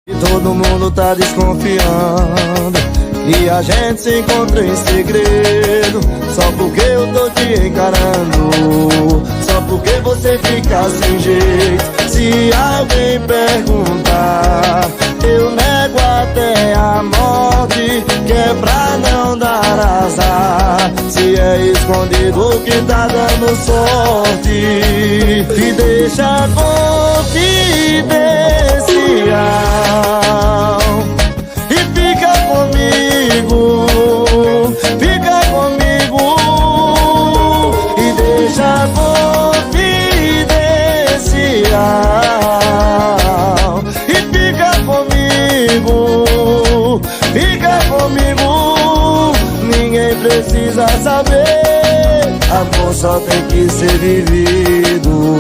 E todo mundo tá desconfiando e a gente se encontra em segredo, só porque eu tô te encarando, só porque você fica sem jeito. Se alguém perguntar, eu nego até a morte, que é pra não dar azar. Se é escondido que tá dando sorte, te deixa confidencial e fica comigo, fica comigo e deixa confidencial e fica comigo, ninguém precisa saber, amor só tem que ser vivido.